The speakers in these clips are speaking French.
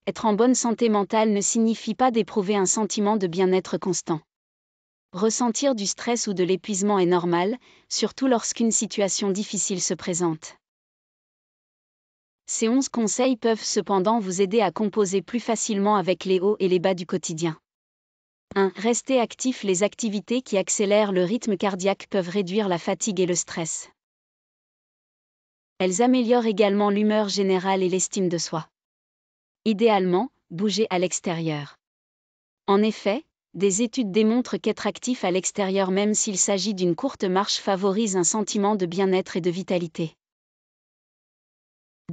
être en bonne santé mentale ne signifie pas d'éprouver un sentiment de bien-être constant. Ressentir du stress ou de l'épuisement est normal, surtout lorsqu'une situation difficile se présente. Ces 11 conseils peuvent cependant vous aider à composer plus facilement avec les hauts et les bas du quotidien. 1. Restez actif. Les activités qui accélèrent le rythme cardiaque peuvent réduire la fatigue et le stress. Elles améliorent également l'humeur générale et l'estime de soi. Idéalement, bougez à l'extérieur. En effet, des études démontrent qu'être actif à l'extérieur, même s'il s'agit d'une courte marche, favorise un sentiment de bien-être et de vitalité.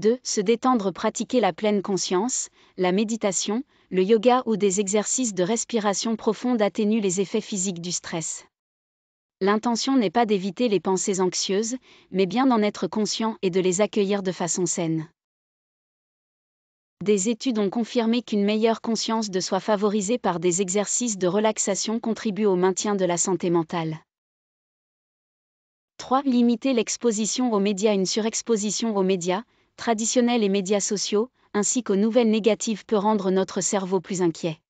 2. Se détendre. Pratiquer la pleine conscience, la méditation, le yoga ou des exercices de respiration profonde atténuent les effets physiques du stress. L'intention n'est pas d'éviter les pensées anxieuses, mais bien d'en être conscient et de les accueillir de façon saine. Des études ont confirmé qu'une meilleure conscience de soi favorisée par des exercices de relaxation contribue au maintien de la santé mentale. 3. Limiter l'exposition aux médias. Une surexposition aux médias, traditionnels et médias sociaux, ainsi qu'aux nouvelles négatives peut rendre notre cerveau plus inquiet.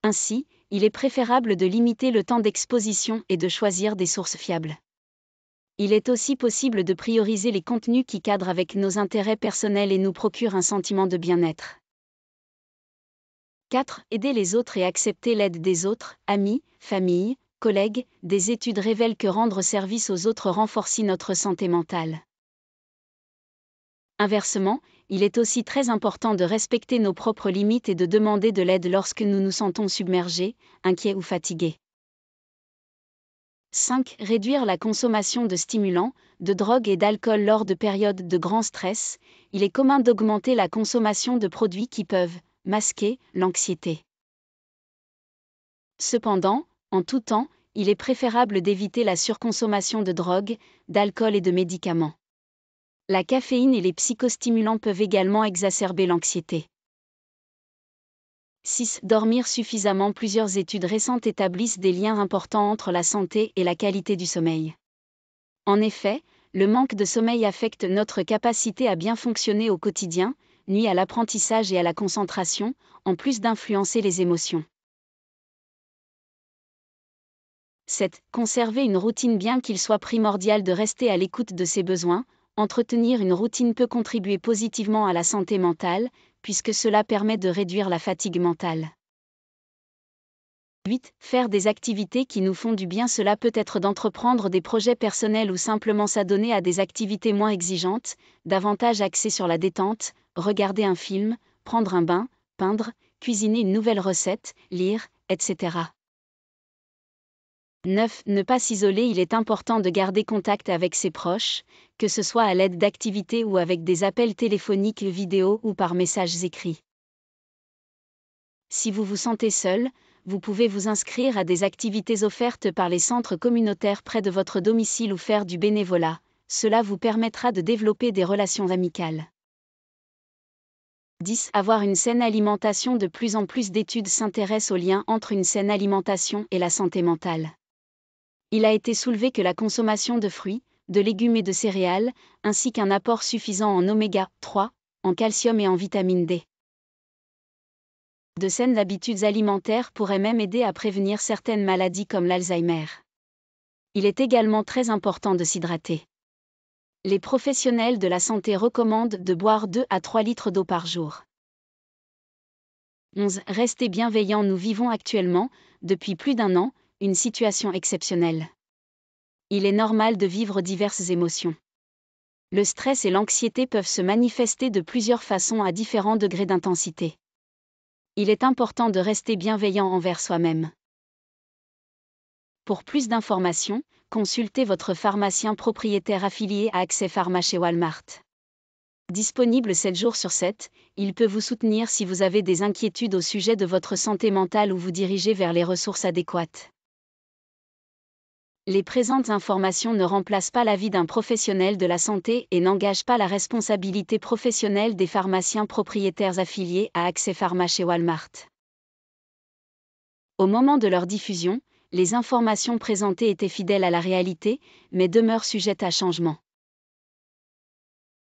Ainsi, il est préférable de limiter le temps d'exposition et de choisir des sources fiables. Il est aussi possible de prioriser les contenus qui cadrent avec nos intérêts personnels et nous procurent un sentiment de bien-être. 4. Aider les autres et accepter l'aide des autres, amis, famille, collègues. Des études révèlent que rendre service aux autres renforce notre santé mentale. Inversement, il est aussi très important de respecter nos propres limites et de demander de l'aide lorsque nous nous sentons submergés, inquiets ou fatigués. 5. Réduire la consommation de stimulants, de drogues et d'alcool lors de périodes de grand stress. Il est commun d'augmenter la consommation de produits qui peuvent masquer l'anxiété. Cependant, en tout temps, il est préférable d'éviter la surconsommation de drogues, d'alcool et de médicaments. La caféine et les psychostimulants peuvent également exacerber l'anxiété. 6. Dormir suffisamment. Plusieurs études récentes établissent des liens importants entre la santé et la qualité du sommeil. En effet, le manque de sommeil affecte notre capacité à bien fonctionner au quotidien, nuit à l'apprentissage et à la concentration, en plus d'influencer les émotions. 7. Conserver une routine. Bien qu'il soit primordial de rester à l'écoute de ses besoins, entretenir une routine peut contribuer positivement à la santé mentale, puisque cela permet de réduire la fatigue mentale. 8. Faire des activités qui nous font du bien. Cela peut être d'entreprendre des projets personnels ou simplement s'adonner à des activités moins exigeantes, davantage axées sur la détente, regarder un film, prendre un bain, peindre, cuisiner une nouvelle recette, lire, etc. 9. Ne pas s'isoler. Il est important de garder contact avec ses proches, que ce soit à l'aide d'activités ou avec des appels téléphoniques, vidéo ou par messages écrits. Si vous vous sentez seul, vous pouvez vous inscrire à des activités offertes par les centres communautaires près de votre domicile ou faire du bénévolat. Cela vous permettra de développer des relations amicales. 10. Avoir une saine alimentation. De plus en plus d'études s'intéressent au lien entre une saine alimentation et la santé mentale. Il a été soulevé que la consommation de fruits, de légumes et de céréales, ainsi qu'un apport suffisant en oméga 3, en calcium et en vitamine D. De saines habitudes alimentaires pourraient même aider à prévenir certaines maladies comme l'Alzheimer. Il est également très important de s'hydrater. Les professionnels de la santé recommandent de boire 2 à 3 litres d'eau par jour. 11. Restez bienveillants. Nous vivons actuellement, depuis plus d'1 an, une situation exceptionnelle. Il est normal de vivre diverses émotions. Le stress et l'anxiété peuvent se manifester de plusieurs façons à différents degrés d'intensité. Il est important de rester bienveillant envers soi-même. Pour plus d'informations, consultez votre pharmacien propriétaire affilié à Accès Pharma chez Walmart. Disponible 7 jours sur 7, il peut vous soutenir si vous avez des inquiétudes au sujet de votre santé mentale ou vous diriger vers les ressources adéquates. Les présentes informations ne remplacent pas l'avis d'un professionnel de la santé et n'engagent pas la responsabilité professionnelle des pharmaciens propriétaires affiliés à Accès Pharma chez Walmart. Au moment de leur diffusion, les informations présentées étaient fidèles à la réalité, mais demeurent sujettes à changement.